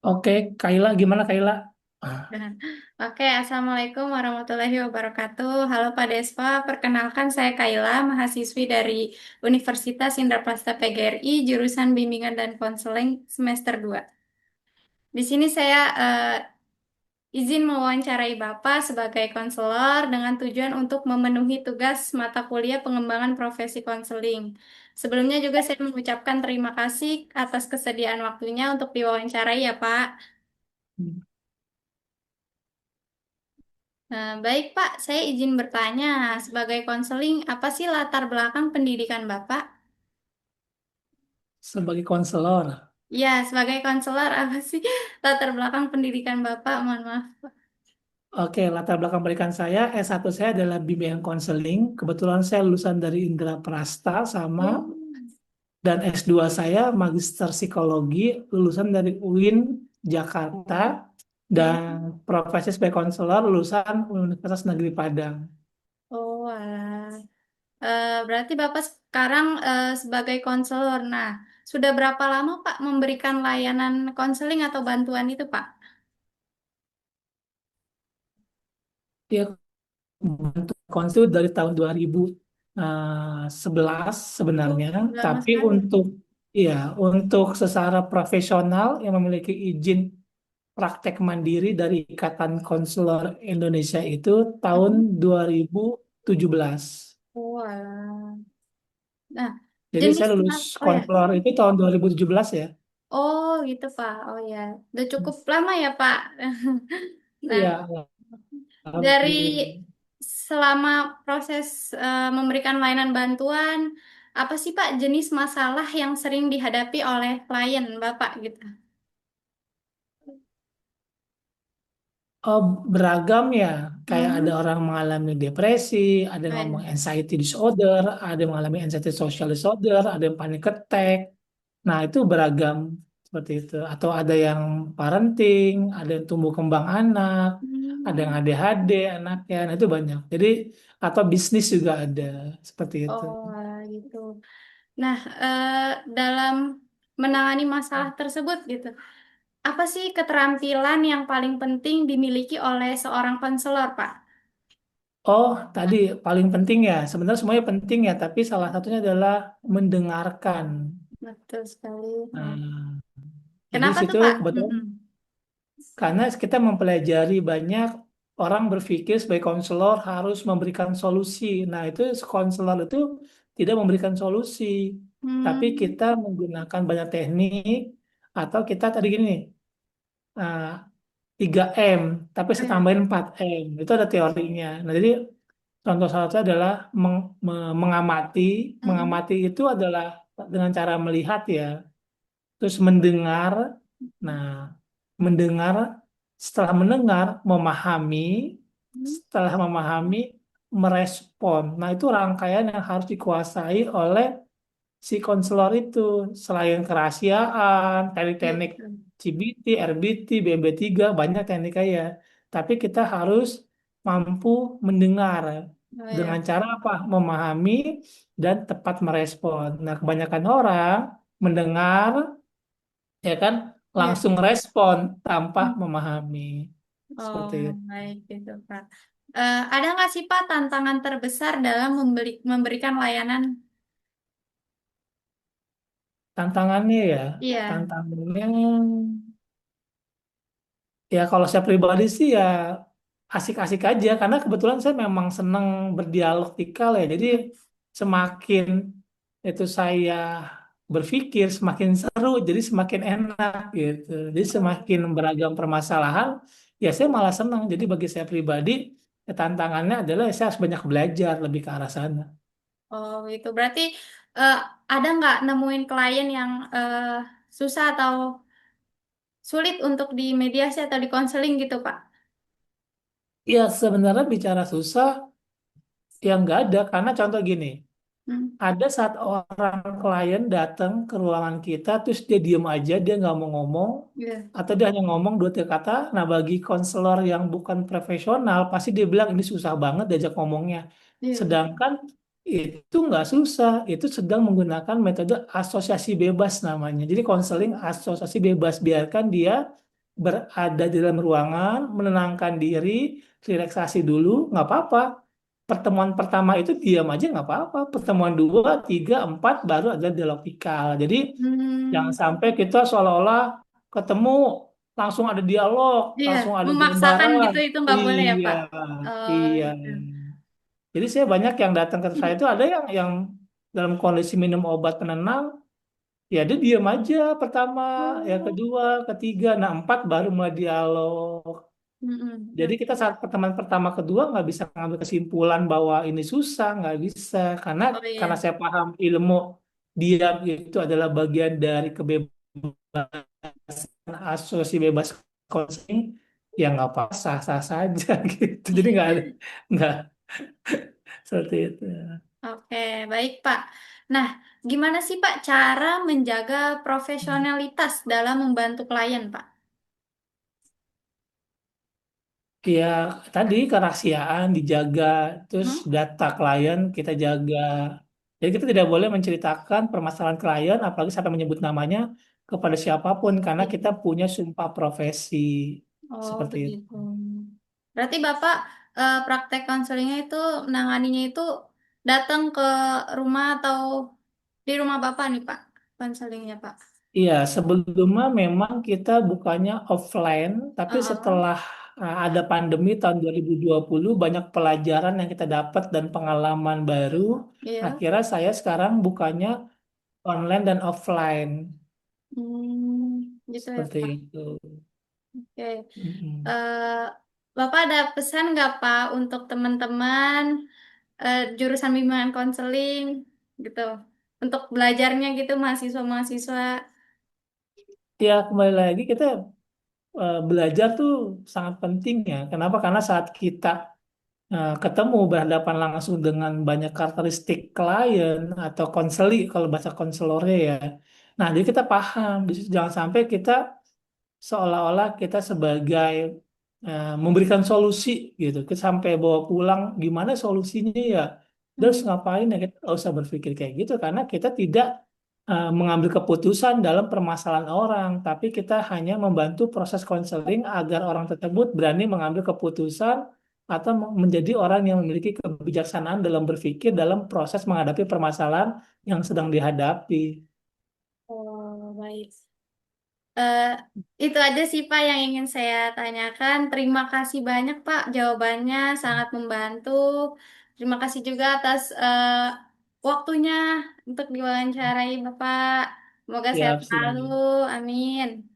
Oke, Kaila, gimana Kaila? Ah, Dan, Oke, Assalamualaikum warahmatullahi wabarakatuh. Halo Pak Despa, perkenalkan saya Kaila, mahasiswi dari Universitas Indraprasta PGRI, jurusan Bimbingan dan Konseling semester 2. Di sini saya izin mewawancarai Bapak sebagai konselor dengan tujuan untuk memenuhi tugas mata kuliah pengembangan profesi konseling. Sebelumnya juga saya mengucapkan terima kasih atas kesediaan waktunya untuk diwawancarai ya Pak. Baik Pak, saya izin bertanya, sebagai konseling, apa sih latar belakang pendidikan Bapak? sebagai konselor. Ya, sebagai konselor, apa sih latar belakang pendidikan Bapak? Mohon maaf. Oke, latar belakang pendidikan saya, S1 saya adalah bimbingan konseling. Kebetulan saya lulusan dari Indra Prasta sama, Oh, dan S2 saya Magister Psikologi, lulusan dari UIN Jakarta, dan hmm. profesi sebagai konselor lulusan Universitas Negeri Padang. Oh, alah. Berarti Bapak sekarang sebagai konselor. Nah, sudah berapa lama Pak memberikan layanan konseling atau bantuan itu Pak? Ya, bentuk konsul dari tahun 2011 Oh, sebenarnya, sudah lama tapi sekali. untuk secara profesional yang memiliki izin praktek mandiri dari Ikatan Konselor Indonesia itu tahun Hmm. 2017. Oh, alah. Nah, Jadi jenis saya lulus oh ya. konselor itu tahun 2017 ya. Oh gitu Pak. Oh ya, udah cukup lama ya Pak. Nah, Iya, dari alhamdulillah. selama proses memberikan layanan bantuan, apa sih Pak jenis masalah yang sering dihadapi oleh klien Bapak gitu? Oh, beragam ya. Kayak ada Hmm. orang mengalami depresi, ada Oh, yang ya. ngomong anxiety disorder, ada yang mengalami anxiety social disorder, ada yang panic attack. Nah, itu beragam seperti itu. Atau ada yang parenting, ada yang tumbuh kembang anak, ada yang Hmm. ADHD anaknya. Nah, itu banyak. Jadi, atau bisnis juga ada seperti itu. Oh gitu. Nah, dalam menangani masalah tersebut gitu, apa sih keterampilan yang paling penting dimiliki oleh seorang konselor, Pak? Oh, tadi paling penting ya. Sebenarnya semuanya penting ya, tapi salah satunya adalah mendengarkan. Betul sekali. Oh. Nah, jadi di Kenapa tuh, situ Pak? kebetulan Mm-mm. karena kita mempelajari banyak orang berpikir sebagai konselor harus memberikan solusi. Nah, itu konselor itu tidak memberikan solusi, tapi Hmm. kita menggunakan banyak teknik atau kita tadi gini, eh, 3M, tapi Oh saya ya. tambahin 4M. Itu ada teorinya. Nah, jadi contoh salah satu adalah mengamati. Mm-mm. Mengamati itu adalah dengan cara melihat ya. Terus mendengar. Nah, mendengar, setelah mendengar, memahami, setelah memahami, merespon. Nah, itu rangkaian yang harus dikuasai oleh si konselor itu. Selain kerahasiaan, Iya, teknik-teknik betul. CBT, RBT, BMB3, banyak teknik ya. Tapi kita harus mampu mendengar Oh dengan ya. cara apa? Memahami dan tepat merespon. Nah, kebanyakan orang mendengar, ya kan, Iya. langsung respon tanpa Hmm. memahami Oh, seperti itu. baik gitu, Pak. Ada nggak sih, Pak, tantangan terbesar dalam memberikan layanan? Tantangannya ya, Iya. tantangannya ya kalau saya pribadi sih ya asik-asik aja karena kebetulan saya memang senang berdialektikal ya. Jadi Mm. semakin itu saya berpikir semakin seru, jadi semakin enak gitu. Jadi Oh, semakin beragam permasalahan, ya saya malah senang. Jadi bagi saya pribadi, ya tantangannya adalah saya harus banyak belajar lebih ke arah sana. oh gitu. Berarti eh, ada nggak nemuin klien yang susah atau sulit untuk dimediasi atau di konseling gitu, Pak? Ya sebenarnya bicara susah, ya nggak ada. Karena contoh gini, Hmm. ada saat orang klien datang ke ruangan kita, terus dia diem aja, dia nggak mau ngomong, Iya. atau dia hanya ngomong dua tiga kata. Nah, bagi konselor yang bukan profesional, pasti dia bilang ini susah banget diajak ngomongnya. Iya, betul. Sedangkan itu nggak susah, itu sedang menggunakan metode asosiasi bebas namanya. Jadi konseling asosiasi bebas, biarkan dia berada di dalam ruangan, menenangkan diri, relaksasi dulu, nggak apa-apa. Pertemuan pertama itu diam aja nggak apa-apa. Pertemuan dua, tiga, empat baru ada dialogikal. Jadi jangan Hmm, sampai kita seolah-olah ketemu langsung ada dialog, iya, langsung ada memaksakan gambaran. gitu itu nggak boleh ya, Iya, Pak? Oh, iya. gitu. Jadi saya banyak yang datang ke saya itu ada yang dalam kondisi minum obat penenang, ya dia diam aja pertama, ya Oh, kedua, ketiga, nah empat baru mulai dialog. Jadi kita oke. saat pertemuan pertama kedua nggak bisa ngambil kesimpulan bahwa ini susah, nggak bisa Oh karena iya. saya paham ilmu diam itu adalah bagian dari kebebasan asosiasi bebas konseling, ya nggak apa sah-sah saja gitu. Jadi nggak seperti itu. Oke, baik Pak. Nah, gimana sih Pak cara menjaga profesionalitas dalam membantu klien, Pak? Ya tadi kerahasiaan dijaga, terus Hmm? data klien kita jaga. Jadi kita tidak boleh menceritakan permasalahan klien, apalagi sampai menyebut namanya kepada siapapun, karena kita Iya. punya sumpah profesi Oh, seperti itu. begitu. Berarti Bapak praktek konselingnya itu menanganinya itu datang ke rumah atau di rumah Bapak nih, Pak, konselingnya, Pak. Iya, sebelumnya memang kita bukannya offline, tapi Oh, setelah ada pandemi tahun 2020, banyak pelajaran yang kita dapat dan pengalaman baru. iya. Akhirnya saya sekarang bukannya online dan offline Gitu ya, seperti Pak. itu. Oke. Mm-mm. Eh, Bapak ada pesan nggak Pak untuk teman-teman jurusan bimbingan konseling gitu untuk belajarnya gitu mahasiswa-mahasiswa. Ya, kembali lagi kita belajar tuh sangat penting ya. Kenapa? Karena saat kita ketemu berhadapan langsung dengan banyak karakteristik klien atau konseli kalau bahasa konselornya ya. Nah, jadi kita paham. Jadi jangan sampai kita seolah-olah kita sebagai memberikan solusi gitu. Kita sampai bawa pulang gimana solusinya ya. Terus Hmm. ngapain ya kita nggak usah berpikir kayak gitu karena kita tidak mengambil keputusan dalam permasalahan orang, tapi kita hanya membantu proses konseling agar orang tersebut berani mengambil keputusan atau menjadi orang yang memiliki kebijaksanaan dalam berpikir dalam proses menghadapi permasalahan yang sedang dihadapi. Oh, baik. Eh, itu aja sih Pak yang ingin saya tanyakan. Terima kasih banyak Pak, jawabannya sangat membantu. Terima kasih juga atas waktunya untuk diwawancarai Bapak. Semoga sehat Siap, selalu. siap. Amin.